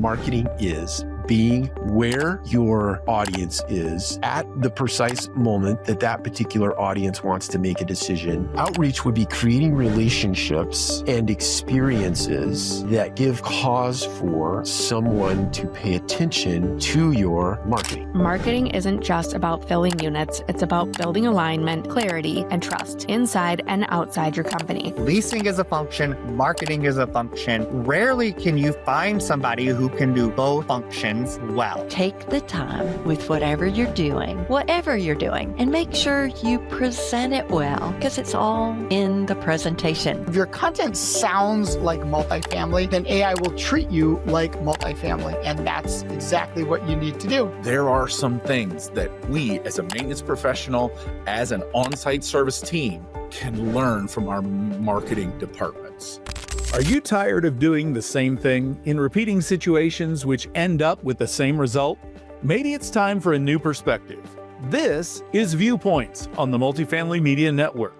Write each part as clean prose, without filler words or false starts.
marketing is being where your audience is at the precise moment that that particular audience wants to make a decision. Outreach would be creating relationships and experiences that give cause for someone to pay attention to your marketing. Marketing isn't just about filling units. It's about building alignment, clarity, and trust inside and outside your company. Leasing is a function. Marketing is a function. Rarely can you find somebody who can do both functions well. Take the time with whatever you're doing, and make sure you present it well, because it's all in the presentation. If your content sounds like multifamily, then AI will treat you like multifamily, and that's exactly what you need to do. There are some things that we, as a maintenance professional, as an on-site service team, can learn from our marketing departments. Are you tired of doing the same thing in repeating situations which end up with the same result? Maybe it's time for a new perspective. This is Viewpoints on the Multifamily Media Network.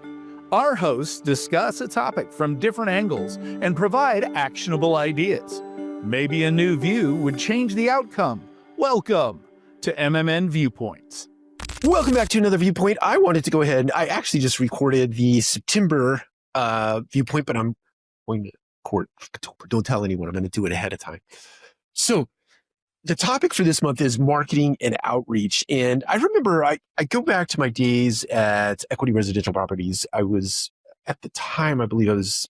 Our hosts discuss a topic from different angles and provide actionable ideas. Maybe a new view would change the outcome. Welcome to MMN Viewpoints. Welcome back to another Viewpoint. I wanted to go ahead and I actually just recorded the September Viewpoint, but I'm going to record October. Don't tell anyone. I'm going to do it ahead of time. So the topic for this month is marketing and outreach. And I remember I go back to my days at Equity Residential Properties. I was, at the time, I believe I was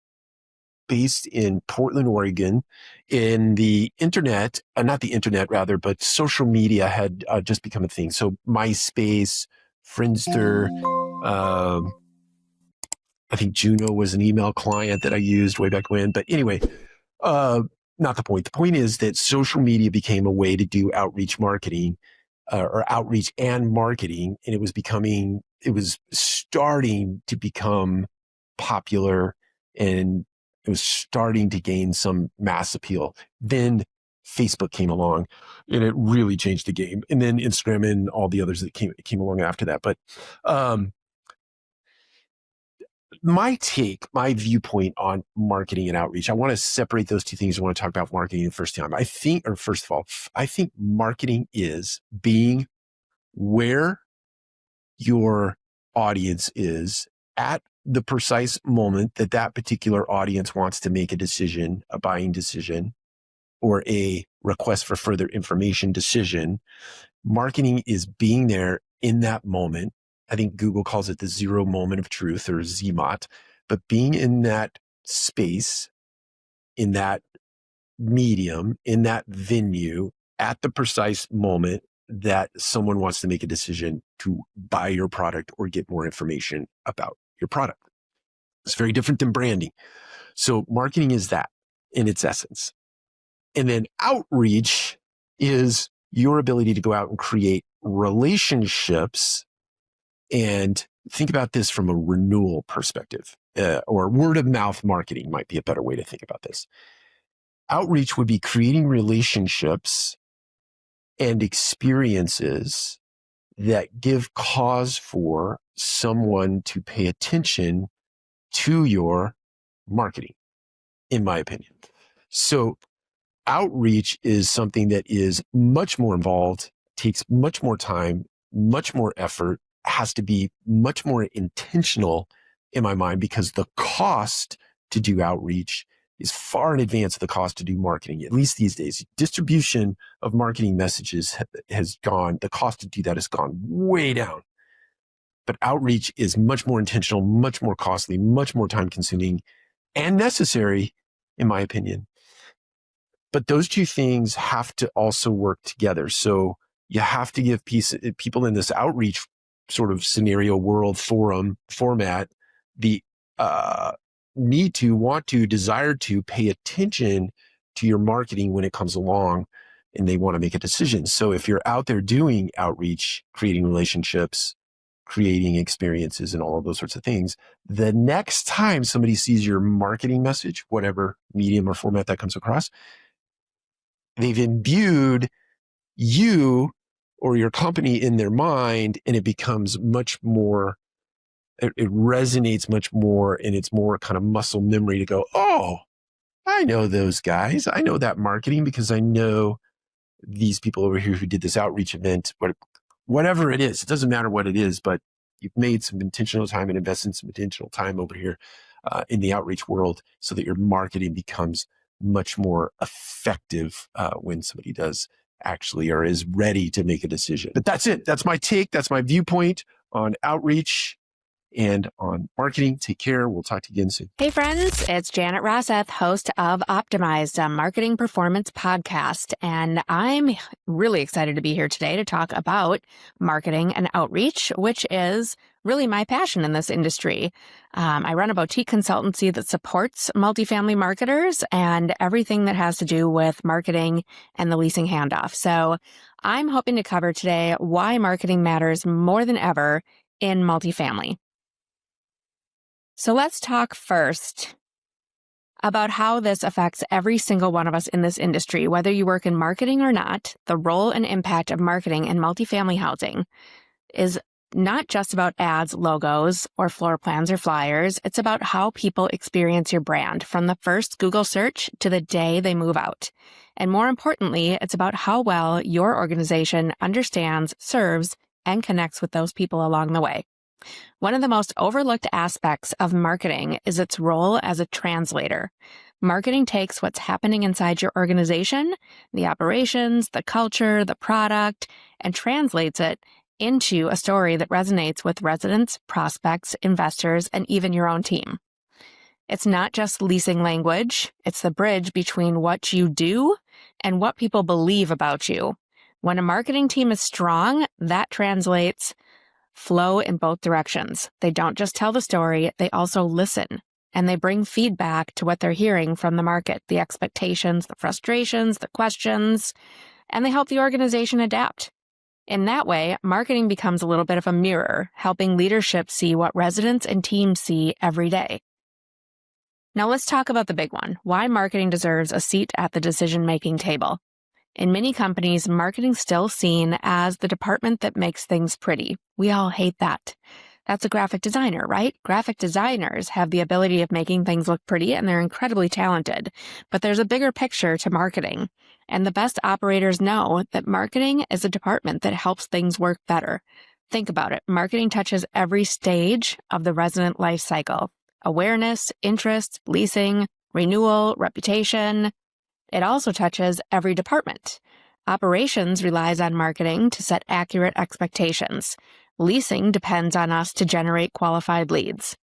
based in Portland, Oregon, in the internet, not the internet rather, but social media had just become a thing. So MySpace, Friendster, I think Juno was an email client that I used way back when. But anyway, not the point. The point is that social media became a way to do outreach marketing, or outreach and marketing. And it was starting to become popular, and it was starting to gain some mass appeal. Then Facebook came along and it really changed the game. And then Instagram and all the others that came along after that. But, my viewpoint on marketing and outreach, I want to separate those two things. I want to talk about marketing the first time. First of all, I think marketing is being where your audience is at the precise moment that that particular audience wants to make a decision, a buying decision, or a request for further information decision. Marketing is being there in that moment. I think Google calls it the zero moment of truth, or ZMOT, but being in that space, in that medium, in that venue, at the precise moment that someone wants to make a decision to buy your product or get more information about your product. It's very different than branding. So marketing is that in its essence. And then outreach is your ability to go out and create relationships. And think about this from a renewal perspective, or word of mouth marketing might be a better way to think about this. Outreach would be creating relationships and experiences that give cause for someone to pay attention to your marketing, in my opinion. So outreach is something that is much more involved, takes much more time, much more effort, has to be much more intentional in my mind, because the cost to do outreach is far in advance of the cost to do marketing, at least these days. Distribution of marketing messages the cost to do that has gone way down. But outreach is much more intentional, much more costly, much more time consuming, and necessary, in my opinion. But those two things have to also work together. So you have to give people in this outreach sort of scenario world format the need to, want to, desire to pay attention to your marketing when it comes along and they want to make a decision. So if you're out there doing outreach, creating relationships, creating experiences and all of those sorts of things, the next time somebody sees your marketing message, whatever medium or format that comes across, they've imbued you or your company in their mind, and it becomes much more, it resonates much more, and it's more kind of muscle memory to go, oh, I know those guys. I know that marketing because I know these people over here who did this outreach event, whatever it is. It doesn't matter what it is, but you've made some intentional time and invested some intentional time over here in the outreach world so that your marketing becomes much more effective when somebody does actually or is ready to make a decision. But that's it. That's my take. That's my viewpoint on outreach and on marketing. Take care. We'll talk to you again soon. Hey friends, it's Janet Rosseth, host of Optimized, a marketing performance podcast. And I'm really excited to be here today to talk about marketing and outreach, which is really my passion in this industry. I run a boutique consultancy that supports multifamily marketers and everything that has to do with marketing and the leasing handoff. So I'm hoping to cover today why marketing matters more than ever in multifamily. So let's talk first about how this affects every single one of us in this industry. Whether you work in marketing or not, the role and impact of marketing in multifamily housing is not just about ads, logos, or floor plans or flyers. It's about how people experience your brand from the first Google search to the day they move out. And more importantly, it's about how well your organization understands, serves, and connects with those people along the way. One of the most overlooked aspects of marketing is its role as a translator. Marketing takes what's happening inside your organization, the operations, the culture, the product, and translates it into a story that resonates with residents, prospects, investors, and even your own team. It's not just leasing language. It's the bridge between what you do and what people believe about you. When a marketing team is strong, that translates flow in both directions. They don't just tell the story, they also listen, and they bring feedback to what they're hearing from the market, the expectations, the frustrations, the questions, and they help the organization adapt. In that way, marketing becomes a little bit of a mirror, helping leadership see what residents and teams see every day. Now let's talk about the big one, why marketing deserves a seat at the decision-making table. In many companies, marketing's still seen as the department that makes things pretty. We all hate that. That's a graphic designer, right? Graphic designers have the ability of making things look pretty, and they're incredibly talented. But there's a bigger picture to marketing. And the best operators know that marketing is a department that helps things work better. Think about it. Marketing touches every stage of the resident life cycle. Awareness, interest, leasing, renewal, reputation. It also touches every department. Operations relies on marketing to set accurate expectations. Leasing depends on us to generate qualified leads.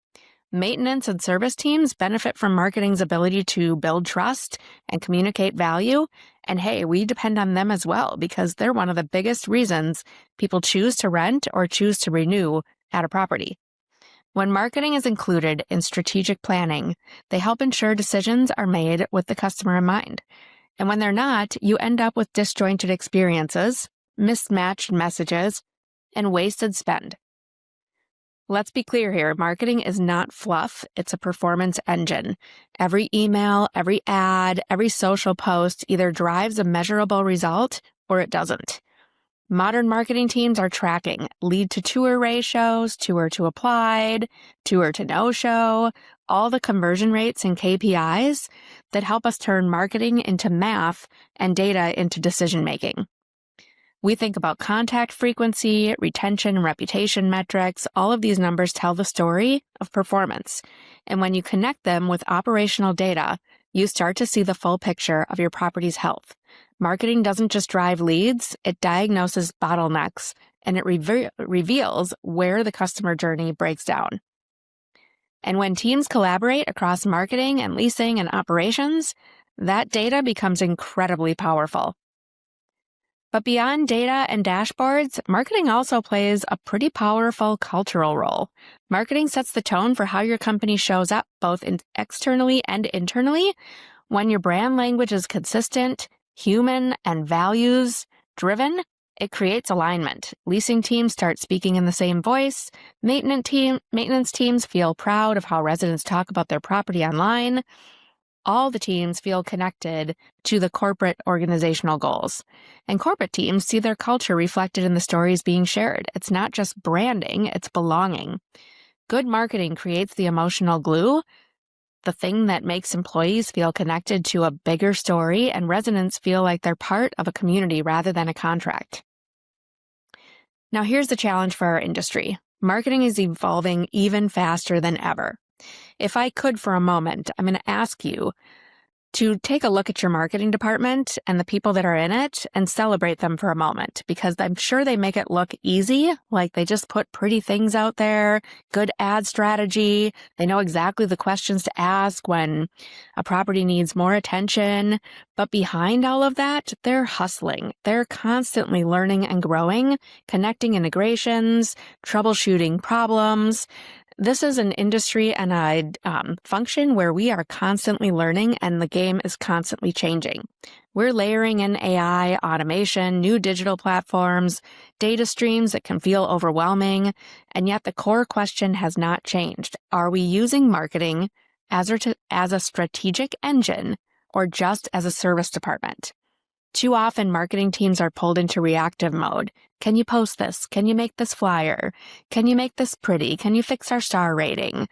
Maintenance and service teams benefit from marketing's ability to build trust and communicate value. And hey, we depend on them as well because they're one of the biggest reasons people choose to rent or choose to renew at a property. When marketing is included in strategic planning, they help ensure decisions are made with the customer in mind. And when they're not, you end up with disjointed experiences, mismatched messages, and wasted spend. Let's be clear here. Marketing is not fluff. It's a performance engine. Every email, every ad, every social post either drives a measurable result or it doesn't. Modern marketing teams are tracking lead to tour ratios, tour to applied, tour to no-show, all the conversion rates and KPIs that help us turn marketing into math and data into decision-making. We think about contact frequency, retention, and reputation metrics. All of these numbers tell the story of performance. And when you connect them with operational data, you start to see the full picture of your property's health. Marketing doesn't just drive leads, it diagnoses bottlenecks, and it reveals where the customer journey breaks down. And when teams collaborate across marketing and leasing and operations, that data becomes incredibly powerful. But beyond data and dashboards, marketing also plays a pretty powerful cultural role. Marketing sets the tone for how your company shows up, both externally and internally. When your brand language is consistent, human, and values-driven, it creates alignment. Leasing teams start speaking in the same voice. Maintenance teams feel proud of how residents talk about their property online. All the teams feel connected to the corporate organizational goals. And corporate teams see their culture reflected in the stories being shared. It's not just branding, it's belonging. Good marketing creates the emotional glue the thing that makes employees feel connected to a bigger story and residents feel like they're part of a community rather than a contract. Now, here's the challenge for our industry. Marketing is evolving even faster than ever. If I could for a moment, I'm going to ask you to take a look at your marketing department and the people that are in it and celebrate them for a moment, because I'm sure they make it look easy, like they just put pretty things out there, good ad strategy. They know exactly the questions to ask when a property needs more attention. But behind all of that, they're hustling. They're constantly learning and growing, connecting integrations, troubleshooting problems. This is an industry and a function where we are constantly learning and the game is constantly changing. We're layering in AI, automation, new digital platforms, data streams that can feel overwhelming, and yet the core question has not changed. Are we using marketing as a strategic engine or just as a service department? Too often, marketing teams are pulled into reactive mode. Can you post this? Can you make this flyer? Can you make this pretty? Can you fix our star rating?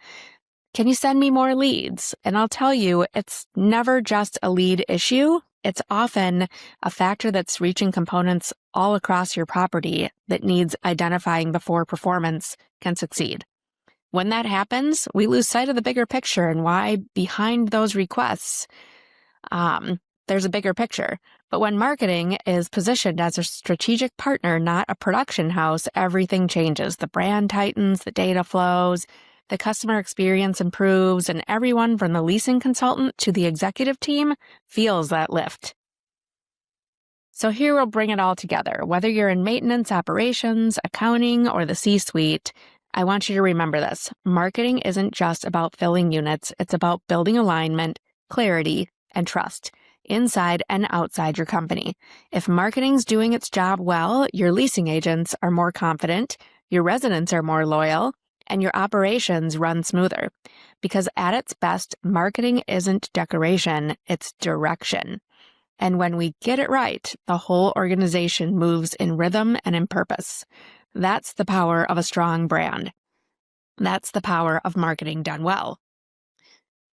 Can you send me more leads? And I'll tell you, it's never just a lead issue. It's often a factor that's reaching components all across your property that needs identifying before performance can succeed. When that happens, we lose sight of the bigger picture and why behind those requests, there's a bigger picture. But when marketing is positioned as a strategic partner, not a production house, everything changes. The brand tightens, the data flows, the customer experience improves, and everyone from the leasing consultant to the executive team feels that lift. So here we'll bring it all together. Whether you're in maintenance, operations, accounting, or the C-suite, I want you to remember this. Marketing isn't just about filling units. It's about building alignment, clarity, and trust inside and outside your company. If marketing's doing its job well, your leasing agents are more confident, your residents are more loyal, and your operations run smoother. Because at its best, marketing isn't decoration, it's direction. And when we get it right, the whole organization moves in rhythm and in purpose. That's the power of a strong brand. That's the power of marketing done well.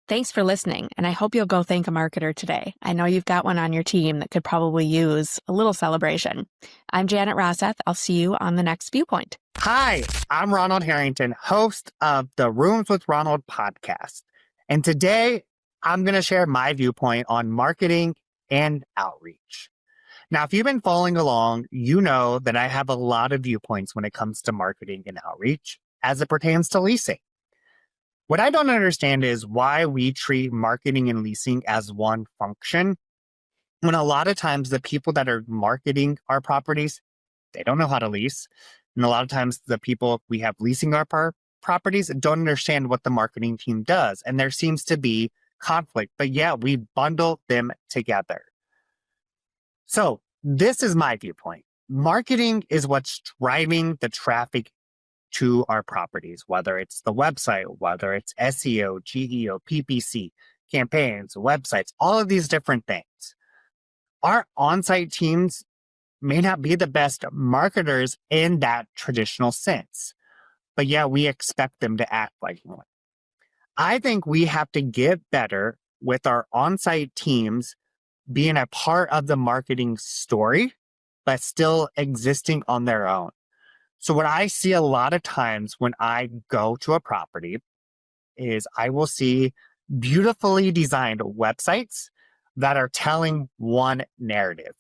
Thanks for listening, and I hope you'll go thank a marketer today. I know you've got one on your team that could probably use a little celebration. I'm Janet Rosseth. I'll see you on the next Viewpoint. Hi, I'm Ronald Harrington, host of the Rooms with Ronald podcast. And today I'm going to share my viewpoint on marketing and outreach. Now, if you've been following along, you know that I have a lot of viewpoints when it comes to marketing and outreach as it pertains to leasing. What I don't understand is why we treat marketing and leasing as one function, when a lot of times the people that are marketing our properties, they don't know how to lease. And a lot of times the people we have leasing our properties don't understand what the marketing team does. And there seems to be conflict, but yeah, we bundle them together. So this is my viewpoint. Marketing is what's driving the traffic to our properties, whether it's the website, whether it's SEO, GEO, PPC, campaigns, websites, all of these different things. Our on-site teams may not be the best marketers in that traditional sense, but yeah, we expect them to act like one. I think we have to get better with our on-site teams being a part of the marketing story, but still existing on their own. So what I see a lot of times when I go to a property is I will see beautifully designed websites that are telling one narrative.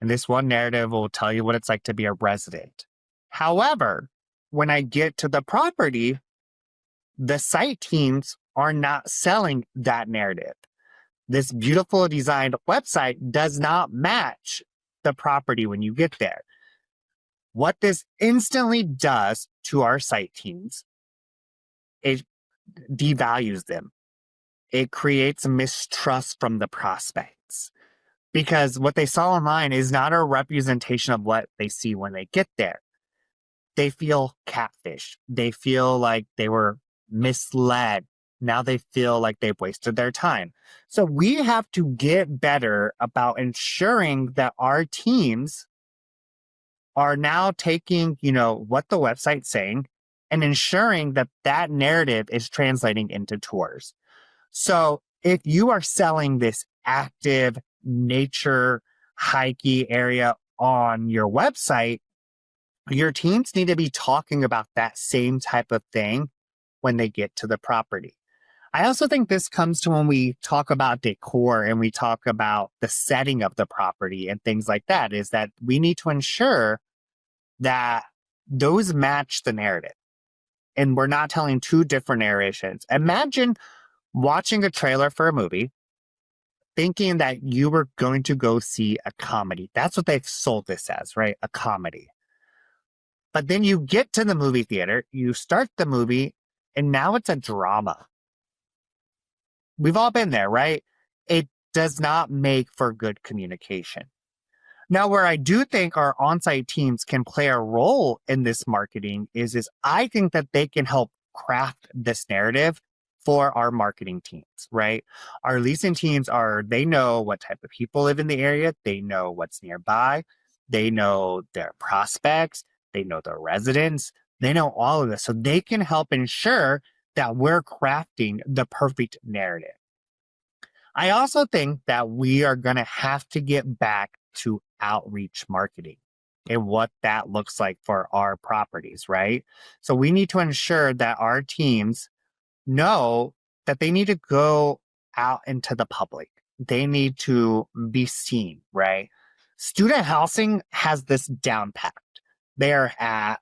And this one narrative will tell you what it's like to be a resident. However, when I get to the property, the site teams are not selling that narrative. This beautiful designed website does not match the property when you get there. What this instantly does to our site teams, it devalues them. It creates mistrust from the prospects because what they saw online is not a representation of what they see when they get there. They feel catfished. They feel like they were misled. Now they feel like they've wasted their time. So we have to get better about ensuring that our teams are now taking, what the website's saying and ensuring that that narrative is translating into tours. So if you are selling this active nature hikey area on your website, your teams need to be talking about that same type of thing when they get to the property. I also think this comes to when we talk about decor and we talk about the setting of the property and things like that, is that we need to ensure that those match the narrative. And we're not telling two different narrations. Imagine watching a trailer for a movie, thinking that you were going to go see a comedy. That's what they've sold this as, right? A comedy. But then you get to the movie theater, you start the movie, and now it's a drama. We've all been there, right? It does not make for good communication. Now, where I do think our on-site teams can play a role in this marketing is I think that they can help craft this narrative for our marketing teams, right? Our leasing teams they know what type of people live in the area. They know what's nearby. They know their prospects. They know their residents. They know all of this. So they can help ensure that we're crafting the perfect narrative. I also think that we are going to have to get back to outreach marketing and what that looks like for our properties, right? So we need to ensure that our teams know that they need to go out into the public. They need to be seen, right? Student housing has this down packed. They are at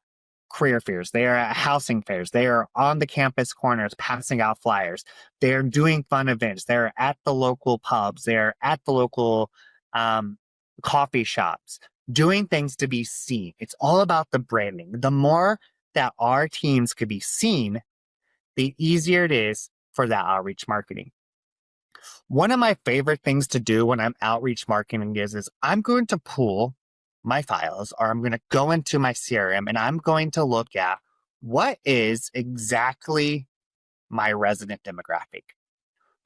career fairs. They are at housing fairs. They are on the campus corners passing out flyers. They're doing fun events. They're at the local pubs. They're at the local coffee shops, doing things to be seen. It's all about the branding. The more that our teams could be seen, the easier it is for that outreach marketing. One of my favorite things to do when I'm outreach marketing is I'm going to pull my files, or I'm going to go into my CRM and I'm going to look at what is exactly my resident demographic.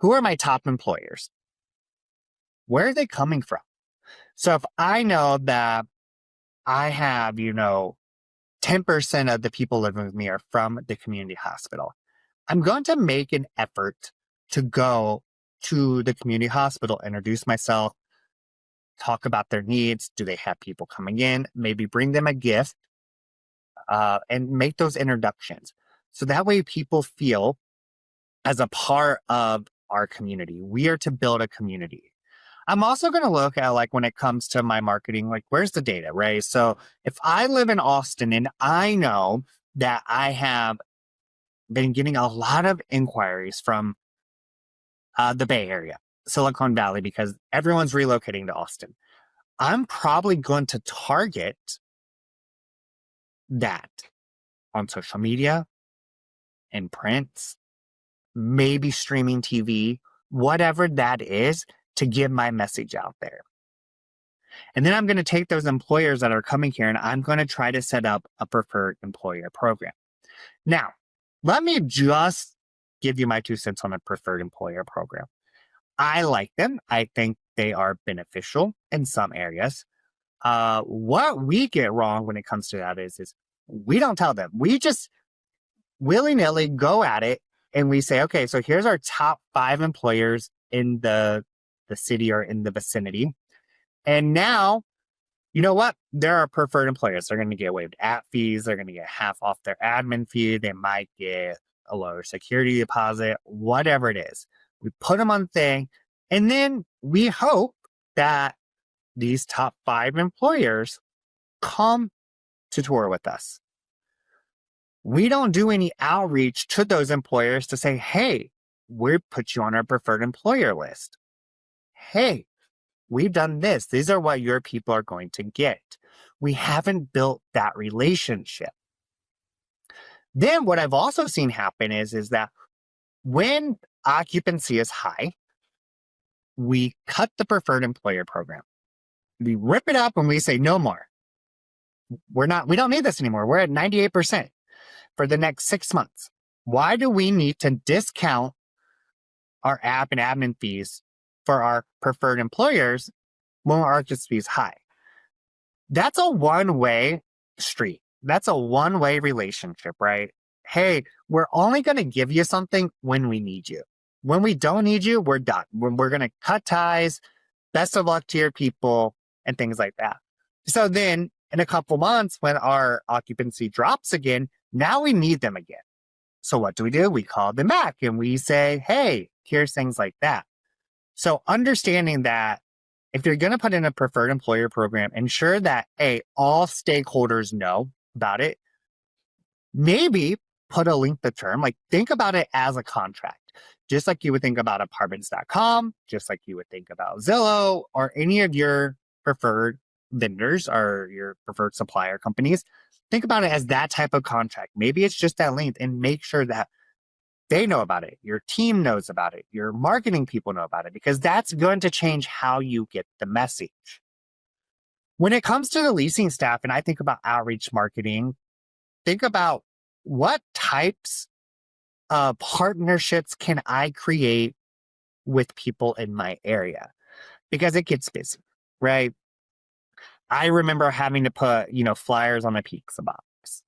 Who are my top employers? Where are they coming from? So if I know that I have, 10% of the people living with me are from the community hospital, I'm going to make an effort to go to the community hospital, introduce myself, talk about their needs. Do they have people coming in? Maybe bring them a gift and make those introductions. So that way people feel as a part of our community. We are to build a community. I'm also going to look at, like, when it comes to my marketing, like, where's the data, right? So if I live in Austin and I know that I have been getting a lot of inquiries from the Bay Area, Silicon Valley, because everyone's relocating to Austin, I'm probably going to target that on social media, in print, maybe streaming TV, whatever that is, to get my message out there. And then I'm going to take those employers that are coming here and I'm going to try to set up a preferred employer program. Now, let me just give you my 2 cents on a preferred employer program. I like them. I think they are beneficial in some areas. What we get wrong when it comes to that is we don't tell them. We just willy-nilly go at it and we say, okay, so here's our top 5 employers in the city or in the vicinity. And now, you know what? There are preferred employers. They're going to get waived app fees. They're going to get half off their admin fee. They might get a lower security deposit, whatever it is. We put them on the thing, and then we hope that these top 5 employers come to tour with us. We don't do any outreach to those employers to say, hey, we put you on our preferred employer list. Hey, we've done this. These are what your people are going to get. We haven't built that relationship. Then what I've also seen happen is that when occupancy is high, we cut the preferred employer program. We rip it up and we say, no more. We don't need this anymore. We're at 98% for the next 6 months. Why do we need to discount our app and admin fees for our preferred employers when our occupancy is high? That's a one-way street. That's a one-way relationship, right? hey, we're only going to give you something when we need you. When we don't need you, we're done. We're going to cut ties. Best of luck to your people and things like that. So then in a couple months, when our occupancy drops again, now we need them again. So what do? We call them back and we say, hey, here's things like that. So understanding that if you're going to put in a preferred employer program, ensure that, all stakeholders know about it. Maybe put a length of term, like think about it as a contract, just like you would think about apartments.com, just like you would think about Zillow or any of your preferred vendors or your preferred supplier companies. Think about it as that type of contract. Maybe it's just that length, and make sure that they know about it. Your team knows about it. Your marketing people know about it, because that's going to change how you get the message. When it comes to the leasing staff, and I think about outreach marketing, think about what types of partnerships can I create with people in my area, because it gets busy, right? I remember having to put, flyers on a pizza box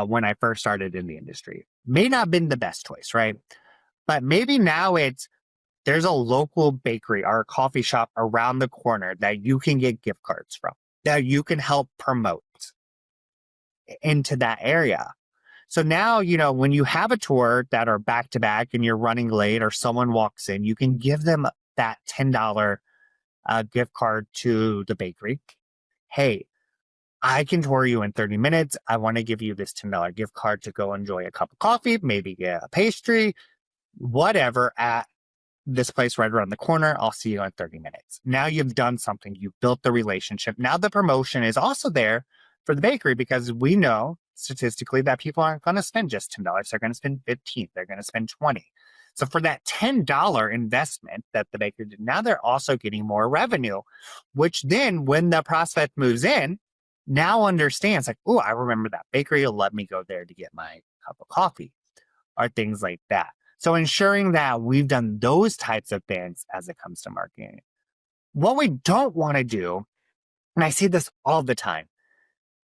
when I first started in the industry. May not have been the best choice, right? But maybe now there's a local bakery or a coffee shop around the corner that you can get gift cards from, that you can help promote into that area. So now, when you have a tour that are back to back and you're running late or someone walks in, you can give them that $10 gift card to the bakery. Hey, I can tour you in 30 minutes. I want to give you this $10 gift card to go enjoy a cup of coffee, maybe get a pastry, whatever, at this place right around the corner. I'll see you in 30 minutes. Now you've done something. You've built the relationship. Now the promotion is also there for the bakery, because we know statistically that people aren't going to spend just $10. They're going to spend $15. They're going to spend $20. So for that $10 investment that the baker did, now they're also getting more revenue, which then when the prospect moves in, now understands like, oh, I remember that bakery will let me go there to get my cup of coffee, or things like that. So ensuring that we've done those types of things as it comes to marketing. What we don't want to do, and I see this all the time,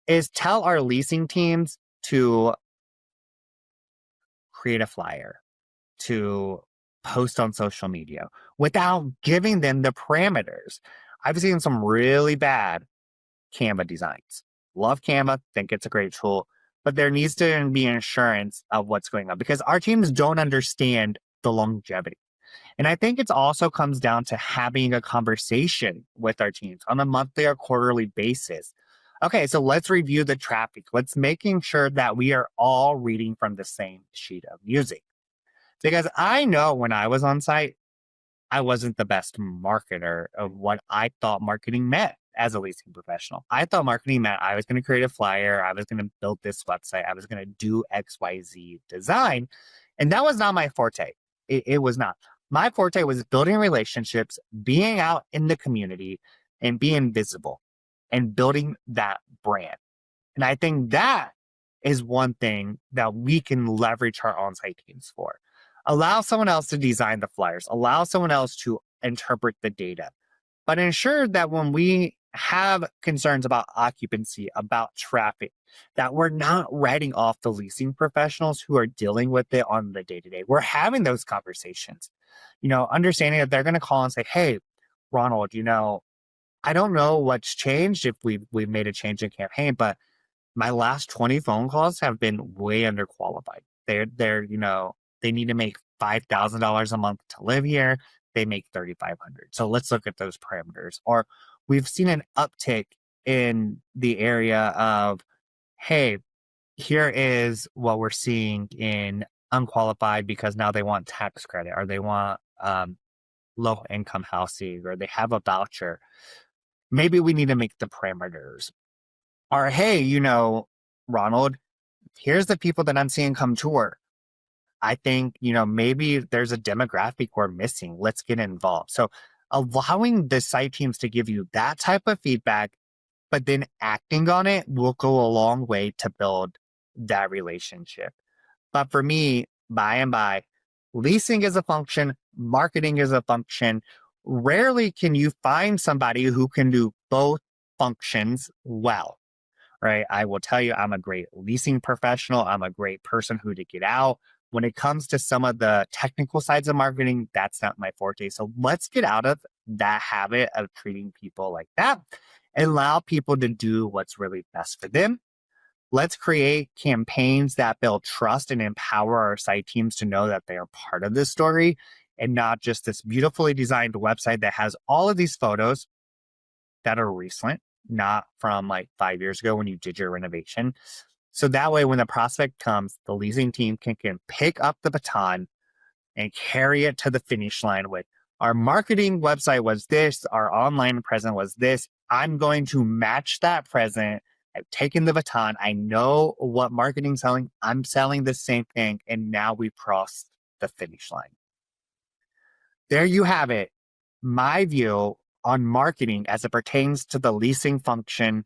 is tell our leasing teams to create a flyer, to post on social media without giving them the parameters. I've seen some really bad Canva designs. Love Canva, think it's a great tool, but there needs to be insurance of what's going on, because our teams don't understand the longevity. And I think it also comes down to having a conversation with our teams on a monthly or quarterly basis. Okay, so let's review the traffic. Let's making sure that we are all reading from the same sheet of music. Because I know when I was on site, I wasn't the best marketer of what I thought marketing meant as a leasing professional. I thought marketing meant I was going to create a flyer, I was going to build this website, I was going to do XYZ design. And that was not my forte. It was not. My forte was building relationships, being out in the community, and being visible and building that brand. And I think that is one thing that we can leverage our on-site teams for. Allow someone else to design the flyers, allow someone else to interpret the data, but ensure that when we have concerns about occupancy, about traffic, that we're not writing off the leasing professionals who are dealing with it on the day-to-day. We're having those conversations, understanding that they're going to call and say, hey, Ronald, I don't know what's changed, if we've made a change in campaign, but my last 20 phone calls have been way underqualified. They're they need to make $5,000 a month to live here. They make $3,500. So let's look at those parameters. Or we've seen an uptick in the area of, hey, here is what we're seeing in unqualified, because now they want tax credit, or they want low income housing, or they have a voucher. Maybe we need to make the parameters. Or, hey, Ronald, here's the people that I'm seeing come tour. I think, maybe there's a demographic we're missing. Let's get involved. So allowing the site teams to give you that type of feedback, but then acting on it will go a long way to build that relationship. But for me, by and by, leasing is a function, marketing is a function. Rarely can you find somebody who can do both functions well, right? I will tell you, I'm a great leasing professional. I'm a great person who to get out. When it comes to some of the technical sides of marketing, that's not my forte. So let's get out of that habit of treating people like that and allow people to do what's really best for them. Let's create campaigns that build trust and empower our site teams to know that they are part of this story and not just this beautifully designed website that has all of these photos that are recent, not from like 5 years ago when you did your renovation. So that way, when the prospect comes, the leasing team can pick up the baton and carry it to the finish line with our marketing website was this, our online presence was this. I'm going to match that present. I've taken the baton. I know what marketing's selling. I'm selling the same thing. And now we crossed the finish line. There you have it. My view on marketing as it pertains to the leasing function.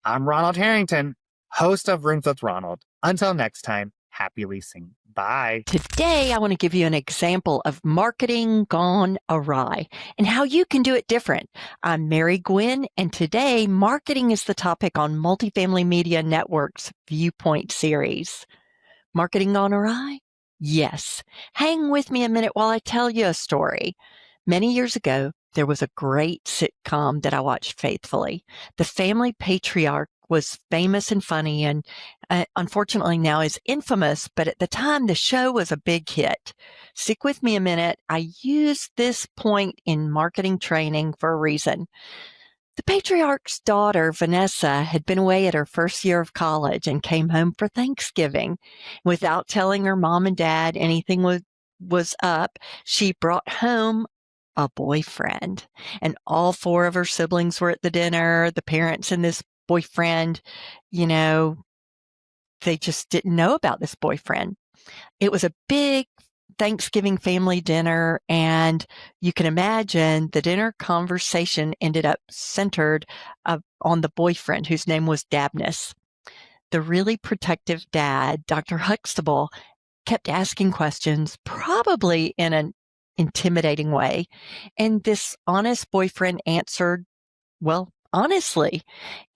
I'm Ronald Harrington, host of Rooms with Ronald. Until next time, happy leasing. Bye. Today, I want to give you an example of marketing gone awry and how you can do it different. I'm Mary Gwyn, and today, marketing is the topic on Multifamily Media Network's Viewpoint series. Marketing gone awry? Yes. Hang with me a minute while I tell you a story. Many years ago, there was a great sitcom that I watched faithfully. The family patriarch was famous and funny and unfortunately now is infamous, but at the time the show was a big hit. Stick with me a minute. I used this point in marketing training for a reason. The patriarch's daughter, Vanessa, had been away at her first year of college and came home for Thanksgiving. Without telling her mom and dad anything was up, she brought home a boyfriend, and all 4 of her siblings were at the dinner. The parents and this boyfriend, they just didn't know about this boyfriend. It was a big Thanksgiving family dinner, and you can imagine the dinner conversation ended up centered on the boyfriend, whose name was Dabness. The really protective dad, Dr. Huxtable, kept asking questions, probably in an intimidating way, and this honest boyfriend answered, well, honestly.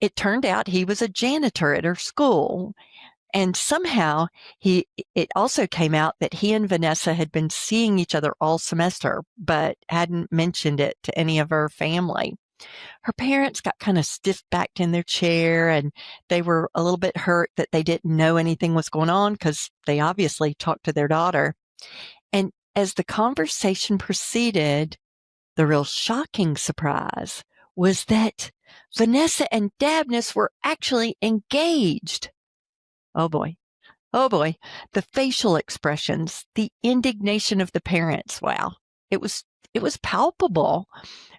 It turned out he was a janitor at her school. And somehow it also came out that he and Vanessa had been seeing each other all semester, but hadn't mentioned it to any of her family. Her parents got kind of stiff-backed in their chair, and they were a little bit hurt that they didn't know anything was going on because they obviously talked to their daughter. And as the conversation proceeded, the real shocking surprise was that Vanessa and Dabness were actually engaged. Oh boy. Oh boy. The facial expressions, the indignation of the parents. Wow. It was palpable.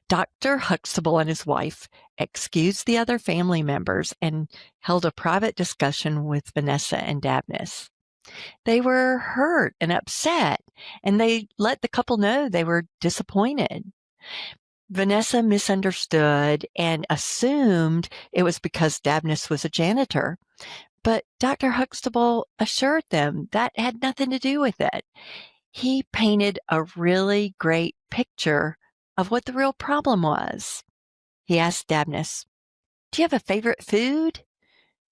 Dr. Huxtable and his wife excused the other family members and held a private discussion with Vanessa and Dabness. They were hurt and upset, and they let the couple know they were disappointed. Vanessa misunderstood and assumed it was because Dabness was a janitor. But Dr. Huxtable assured them that had nothing to do with it. He painted a really great picture of what the real problem was. He asked Dabness, "Do you have a favorite food?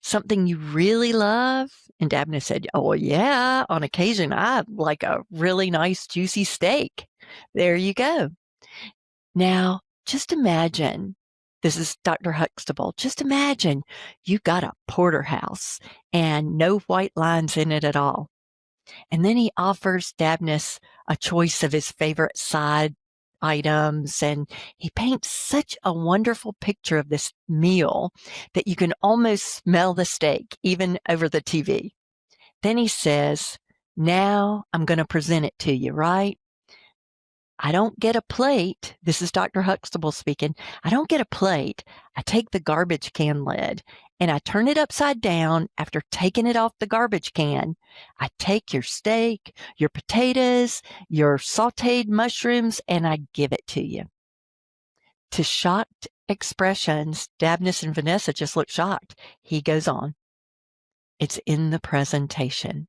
Something you really love?" And Dabness said, "Oh, yeah, on occasion, I like a really nice juicy steak." There you go. Now, just imagine, this is Dr. Huxtable, just imagine you got a porterhouse and no white lines in it at all. And then he offers Dabness a choice of his favorite side items, and he paints such a wonderful picture of this meal that you can almost smell the steak even over the TV. Then he says, "Now I'm going to present it to you, right? I don't get a plate." This is Dr. Huxtable speaking. "I don't get a plate. I take the garbage can lid and I turn it upside down after taking it off the garbage can. I take your steak, your potatoes, your sauteed mushrooms, and I give it to you." To shocked expressions, Dabness and Vanessa just look shocked. He goes on, "It's in the presentation.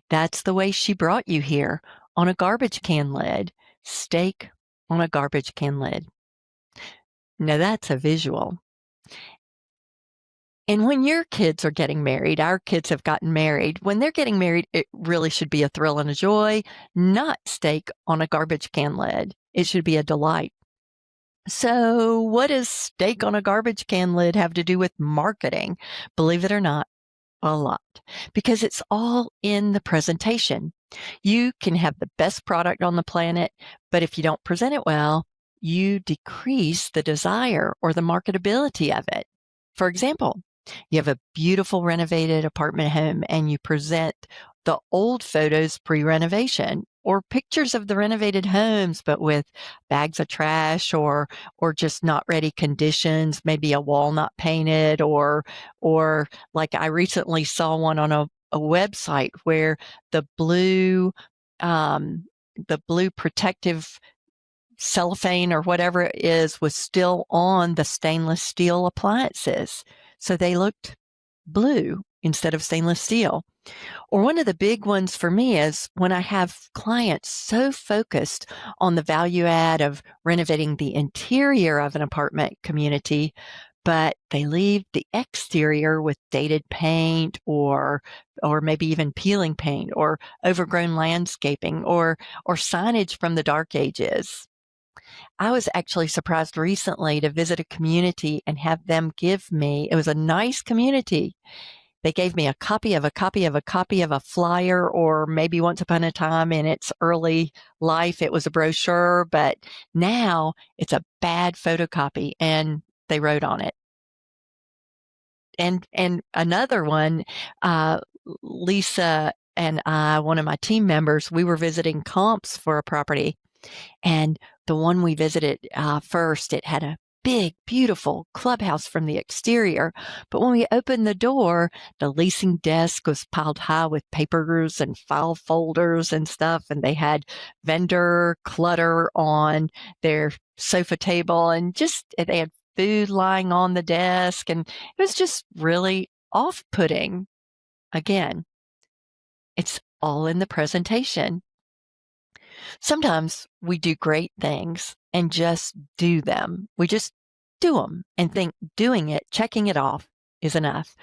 That's the way she brought you here, on a garbage can lid. Steak on a garbage can lid." Now that's a visual. And when your kids are getting married, our kids have gotten married. When they're getting married, it really should be a thrill and a joy, not steak on a garbage can lid. It should be a delight. So what does steak on a garbage can lid have to do with marketing? Believe it or not, a lot, because it's all in the presentation. You can have the best product on the planet, but if you don't present it well, you decrease the desire or the marketability of it. For example, you have a beautiful renovated apartment home and you present the old photos pre-renovation or pictures of the renovated homes, but with bags of trash or just not ready conditions, maybe a wall not painted or like I recently saw one on a website where the blue protective cellophane or whatever it is was still on the stainless steel appliances. So they looked blue instead of stainless steel. Or one of the big ones for me is when I have clients so focused on the value add of renovating the interior of an apartment community, but they leave the exterior with dated paint or maybe even peeling paint or overgrown landscaping or signage from the dark ages. I was actually surprised recently to visit a community and have them give me, it was a nice community. They gave me a copy of a flyer, or maybe once upon a time in its early life, it was a brochure, but now it's a bad photocopy and they wrote on it. And another one, Lisa and I, one of my team members, we were visiting comps for a property. And the one we visited first, it had a big, beautiful clubhouse from the exterior. But when we opened the door, the leasing desk was piled high with papers and file folders and stuff. And they had vendor clutter on their sofa table and they had food lying on the desk. And it was just really off-putting. Again, it's all in the presentation. Sometimes we do great things and just do them. We just do them and think doing it, checking it off is enough.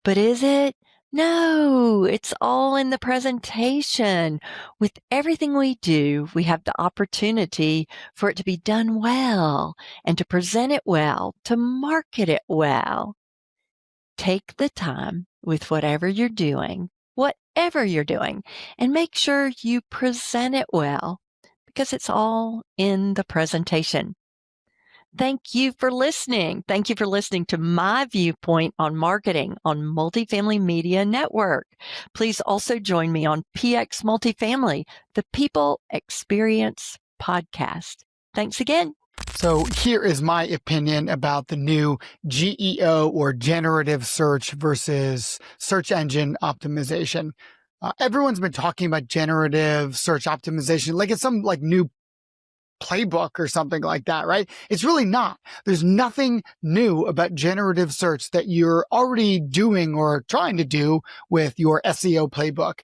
But is it? No, it's all in the presentation. With everything we do, we have the opportunity for it to be done well and to present it well, to market it well. Take the time with whatever you're doing, and make sure you present it well because it's all in the presentation. Thank you for listening. Thank you for listening to my viewpoint on marketing on Multifamily Media Network. Please also join me on PX Multifamily, the People Experience Podcast. Thanks again. So here is my opinion about the new GEO or generative search versus search engine optimization. Everyone's been talking about generative search optimization like it's some new playbook or something like that, right? It's really not. There's nothing new about generative search that you're already doing or trying to do with your SEO playbook.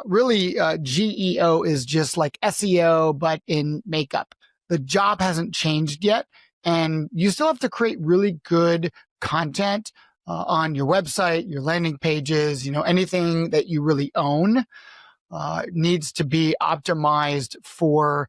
Really, GEO is just like SEO, but in makeup. The job hasn't changed yet, and you still have to create really good content on your website, your landing pages, anything that you really own needs to be optimized for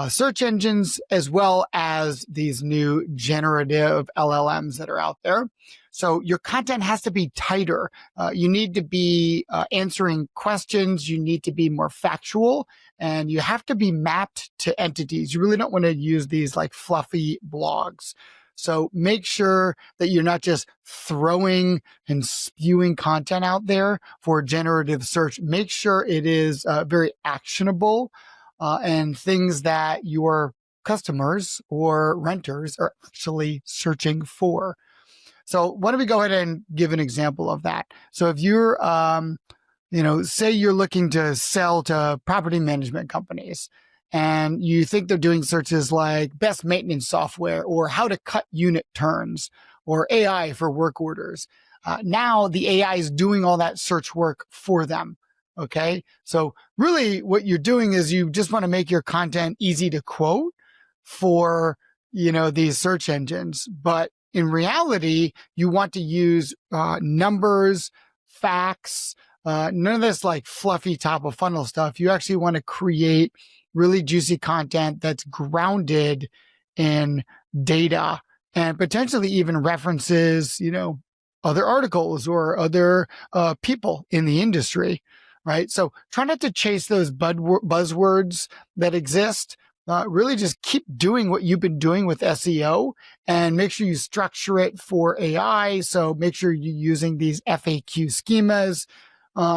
search engines as well as these new generative LLMs that are out there. So your content has to be tighter. You need to be answering questions. You need to be more factual, and you have to be mapped to entities. You really don't want to use these fluffy blogs. So make sure that you're not just throwing and spewing content out there for generative search. Make sure it is very actionable and things that your customers or renters are actually searching for. So why don't we go ahead and give an example of that? So if you're, say you're looking to sell to property management companies and you think they're doing searches like best maintenance software or how to cut unit turns or AI for work orders. Now the AI is doing all that search work for them. Okay. So really what you're doing is you just want to make your content easy to quote for, these search engines, but In reality, you want to use numbers, facts, none of this like fluffy top of funnel stuff. You actually want to create really juicy content that's grounded in data and potentially even references, other articles or other people in the industry, right? So try not to chase those buzzwords that exist. Really just keep doing what you've been doing with SEO and make sure you structure it for AI. So make sure you're using these FAQ schemas.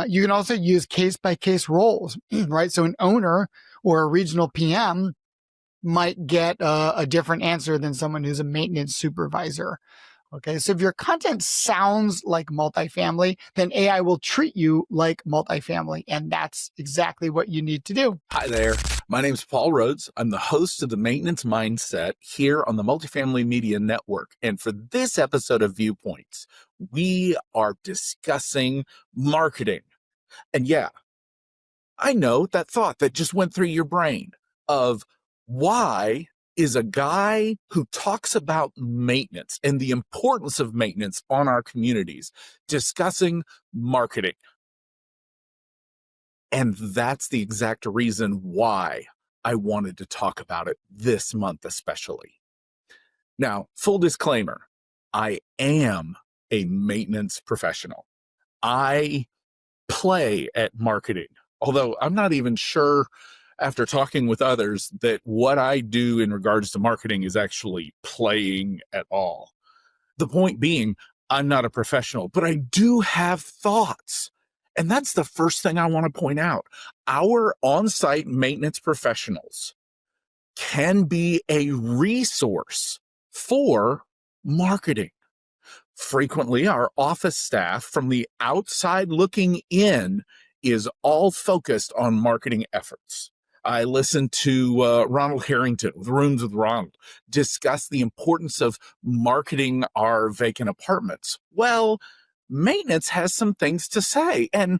You can also use case-by-case roles, right? So an owner or a regional PM might get a different answer than someone who's a maintenance supervisor. Okay, so if your content sounds like multifamily, then AI will treat you like multifamily, and that's exactly what you need to do. Hi there. My name's Paul Rhodes. I'm the host of the Maintenance Mindset here on the Multifamily Media Network. And for this episode of Viewpoints, we are discussing marketing. And yeah, I know that thought that just went through your brain of why is a guy who talks about maintenance and the importance of maintenance on our communities discussing marketing. And that's the exact reason why I wanted to talk about it this month especially. Now, full disclaimer, I am a maintenance professional. I play at marketing, although I'm not even sure after talking with others that what I do in regards to marketing is actually playing at all. The point being, I'm not a professional, but I do have thoughts. And that's the first thing I want to point out. Our on-site maintenance professionals can be a resource for marketing. Frequently, our office staff from the outside looking in is all focused on marketing efforts. I listened to Ronald Harrington with Rooms with Ronald discuss the importance of marketing our vacant apartments. Well, maintenance has some things to say, and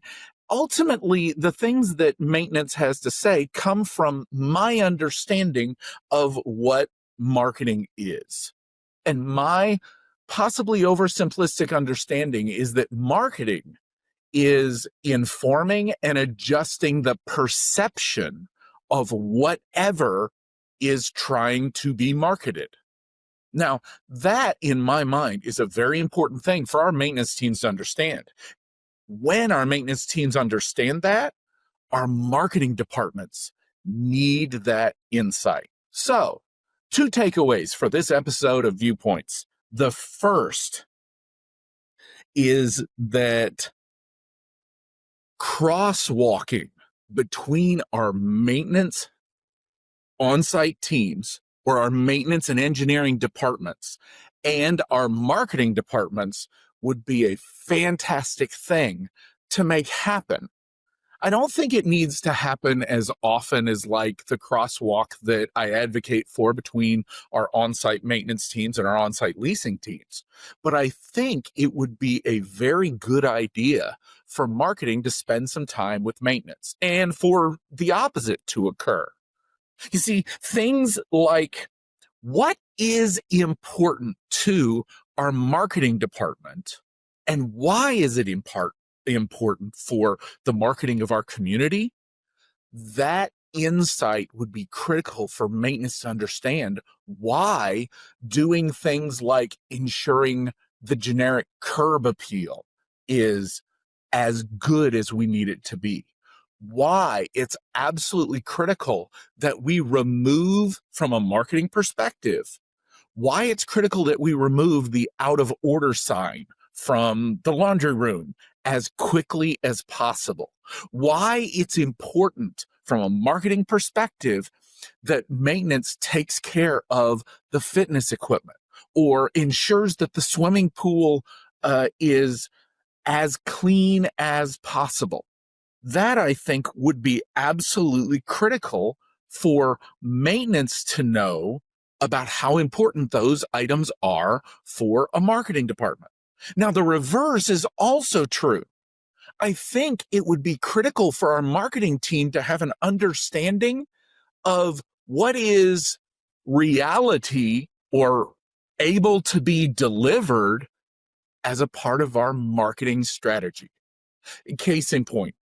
ultimately the things that maintenance has to say come from my understanding of what marketing is. And my possibly oversimplistic understanding is that marketing is informing and adjusting the perception of whatever is trying to be marketed. Now, that, in my mind, is a very important thing for our maintenance teams to understand. When our maintenance teams understand that, our marketing departments need that insight. So, 2 takeaways for this episode of Viewpoints. The first is that crosswalking between our maintenance on-site teams or our maintenance and engineering departments and our marketing departments would be a fantastic thing to make happen. I don't think it needs to happen as often as like the crosswalk that I advocate for between our on-site maintenance teams and our on-site leasing teams. But I think it would be a very good idea for marketing to spend some time with maintenance and for the opposite to occur. You see, things like what is important to our marketing department and why is it important for the marketing of our community? That insight would be critical for maintenance to understand why doing things like ensuring the generic curb appeal is as good as we need it to be. Why it's absolutely critical that we remove, from a marketing perspective, why it's critical that we remove the out of order sign from the laundry room as quickly as possible. Why it's important from a marketing perspective that maintenance takes care of the fitness equipment or ensures that the swimming pool is as clean as possible. That, I think, would be absolutely critical for maintenance to know about how important those items are for a marketing department. Now, the reverse is also true. I think it would be critical for our marketing team to have an understanding of what is reality or able to be delivered as a part of our marketing strategy. Case in point,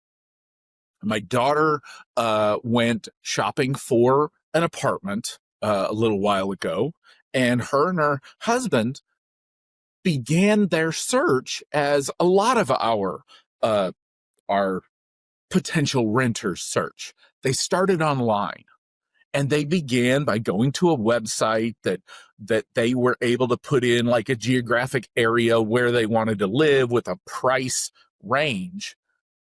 my daughter went shopping for an apartment a little while ago, and her husband began their search as a lot of our potential renters search. They started online, and they began by going to a website that they were able to put in like a geographic area where they wanted to live with a price range.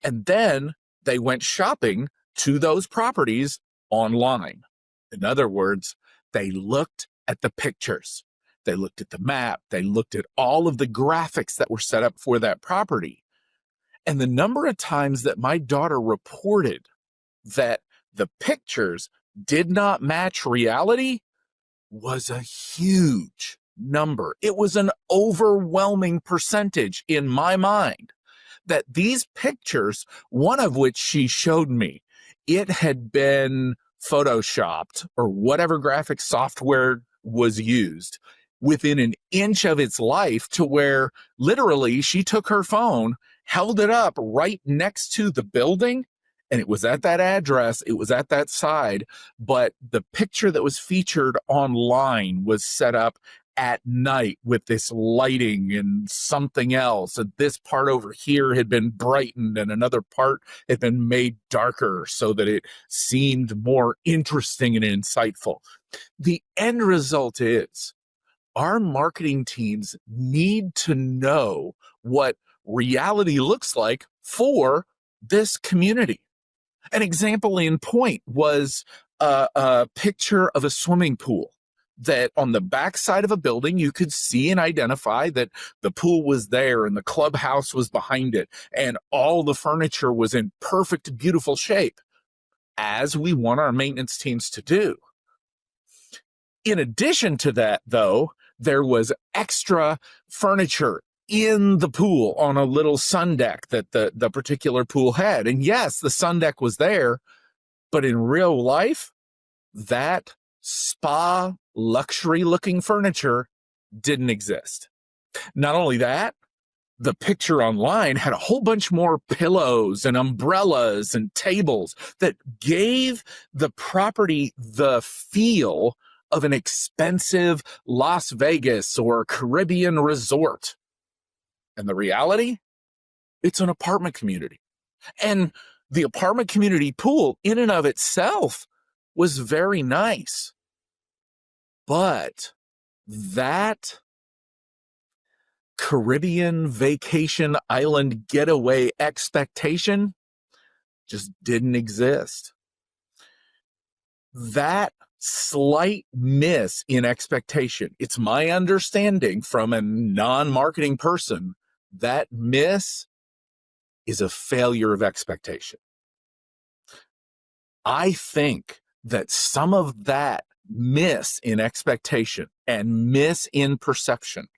And then they went shopping to those properties online. In other words, they looked at the pictures. They looked at the map. They looked at all of the graphics that were set up for that property. And the number of times that my daughter reported that the pictures did not match reality was a huge number. It was an overwhelming percentage in my mind that these pictures, one of which she showed me, it had been photoshopped or whatever graphic software was used within an inch of its life, to where literally she took her phone, held it up right next to the building, and it was at that address, it was at that side, but the picture that was featured online was set up at night with this lighting and something else. And this part over here had been brightened and another part had been made darker so that it seemed more interesting and insightful. The end result is our marketing teams need to know what reality looks like for this community. An example in point was a picture of a swimming pool that on the backside of a building, you could see and identify that the pool was there and the clubhouse was behind it and all the furniture was in perfect, beautiful shape, as we want our maintenance teams to do. In addition to that, though, there was extra furniture in the pool on a little sun deck that the particular pool had. And yes, the sun deck was there, but in real life, that spa luxury looking furniture didn't exist. Not only that, the picture online had a whole bunch more pillows and umbrellas and tables that gave the property the feel of an expensive Las Vegas or Caribbean resort. And the reality, it's an apartment community. And the apartment community pool in and of itself was very nice. But that Caribbean vacation island getaway expectation just didn't exist. That slight miss in expectation, it's my understanding from a non-marketing person, that miss is a failure of expectation. I think that some of that miss in expectation and miss in perception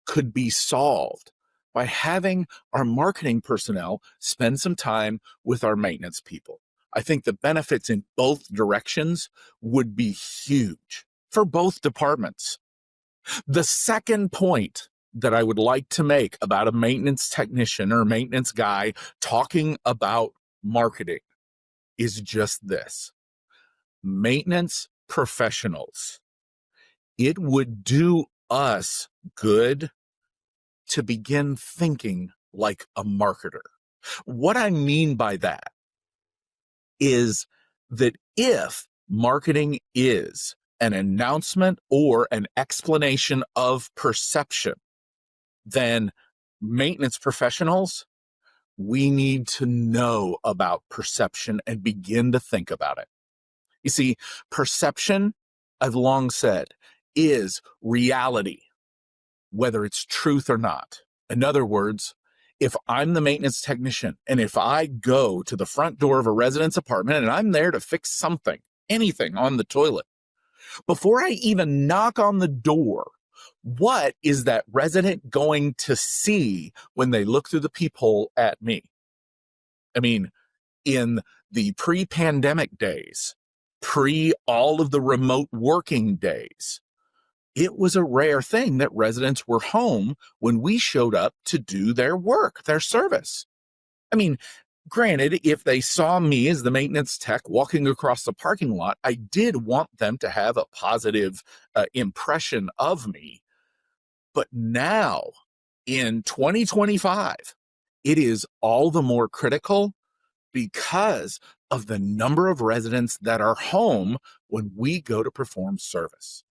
could be solved by having our marketing personnel spend some time with our maintenance people. I think the benefits in both directions would be huge for both departments. The second point that I would like to make about a maintenance technician or maintenance guy talking about marketing is just this. Maintenance professionals, it would do us good to begin thinking like a marketer. What I mean by that is that if marketing is an announcement or an explanation of perception, then maintenance professionals, we need to know about perception and begin to think about it. You see, perception, I've long said, is reality, whether it's truth or not. In other words, if I'm the maintenance technician and if I go to the front door of a resident's apartment and I'm there to fix something, anything on the toilet, before I even knock on the door, what is that resident going to see when they look through the peephole at me? I mean, in the pre-pandemic days, pre all of the remote working days, it was a rare thing that residents were home when we showed up to do their work, their service. I mean, granted, if they saw me as the maintenance tech walking across the parking lot, I did want them to have a positive impression of me. But now, in 2025, it is all the more critical because of the number of residents that are home when we go to perform service.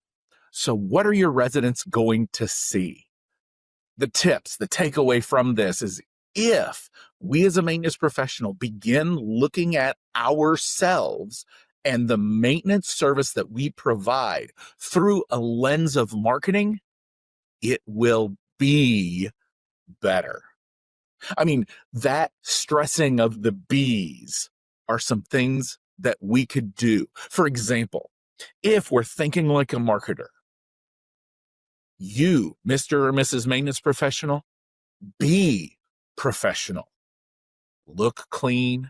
So what are your residents going to see? The tips, the takeaway from this is, if we as a maintenance professional begin looking at ourselves and the maintenance service that we provide through a lens of marketing, it will be better. I mean, that stressing of the B's are some things that we could do. For example, if we're thinking like a marketer, you, Mr. or Mrs. Maintenance Professional, be professional. Look clean.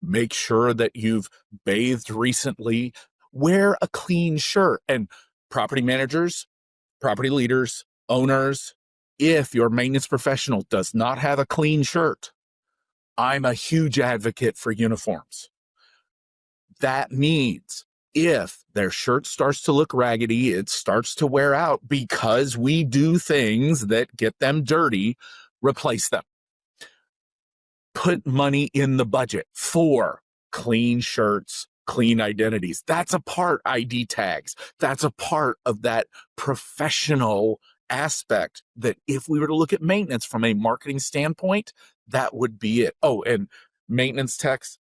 Make sure that you've bathed recently. Wear a clean shirt. And property managers, property leaders, owners, if your maintenance professional does not have a clean shirt, I'm a huge advocate for uniforms. That means if their shirt starts to look raggedy, it starts to wear out because we do things that get them dirty, replace them. Put money in the budget for clean shirts, clean identities. That's a part, ID tags. That's a part of that professional aspect that if we were to look at maintenance from a marketing standpoint, that would be it. Oh, and maintenance techs,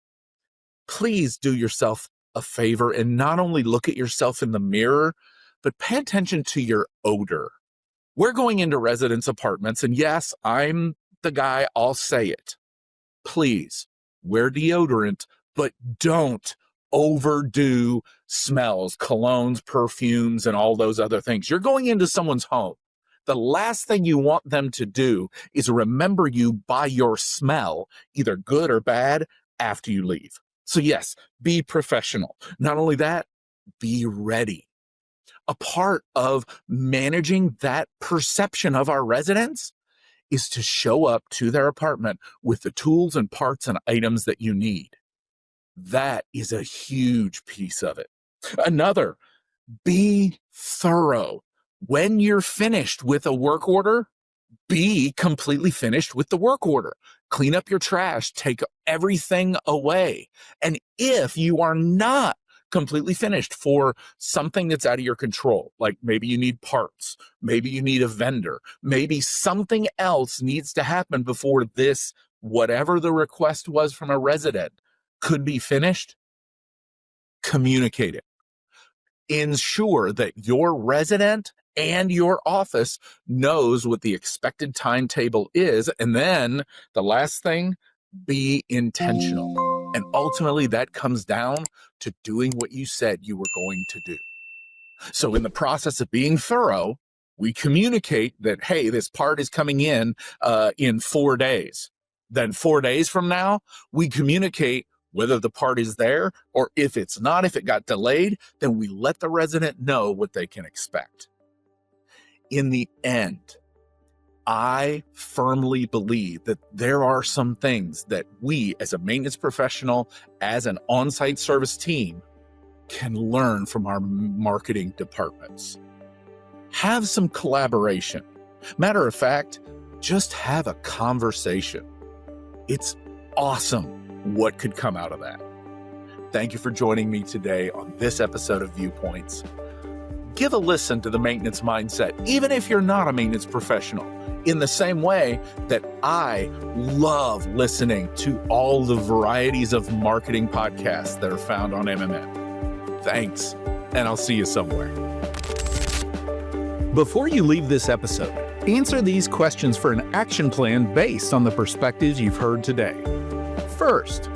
please do yourself a favor and not only look at yourself in the mirror, but pay attention to your odor. We're going into residents' apartments, and yes, I'm the guy, I'll say it. Please wear deodorant, but don't overdo smells, colognes, perfumes, and all those other things. You're going into someone's home. The last thing you want them to do is remember you by your smell, either good or bad, after you leave. So yes, be professional. Not only that, be ready. A part of managing that perception of our residents is to show up to their apartment with the tools and parts and items that you need. That is a huge piece of it. Another, be thorough. When you're finished with a work order, be completely finished with the work order. Clean up your trash, take everything away. And if you are not completely finished for something that's out of your control, like maybe you need parts, maybe you need a vendor, maybe something else needs to happen before this, whatever the request was from a resident, could be finished, communicate it. Ensure that your resident and your office knows what the expected timetable is. And then the last thing, be intentional. And ultimately that comes down to doing what you said you were going to do. So in the process of being thorough, we communicate that, hey, this part is coming in 4 days. Then 4 days from now, we communicate whether the part is there, or if it's not, if it got delayed, then we let the resident know what they can expect. In the end, I firmly believe that there are some things that we as a maintenance professional, as an on-site service team, can learn from our marketing departments. Have some collaboration. Matter of fact, just have a conversation. It's awesome what could come out of that. Thank you for joining me today on this episode of Viewpoints. Give a listen to the maintenance mindset, even if you're not a maintenance professional, in the same way that I love listening to all the varieties of marketing podcasts that are found on MMN. Thanks, and I'll see you somewhere. Before you leave this episode, answer these questions for an action plan based on the perspectives you've heard today. First,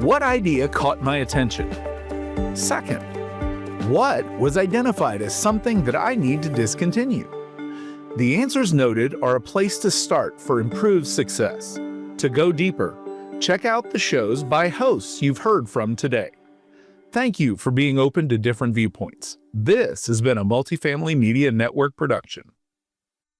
what idea caught my attention? Second, what was identified as something that I need to discontinue? The answers noted are a place to start for improved success. To go deeper, check out the shows by hosts you've heard from today. Thank you for being open to different viewpoints. This has been a Multifamily Media Network production.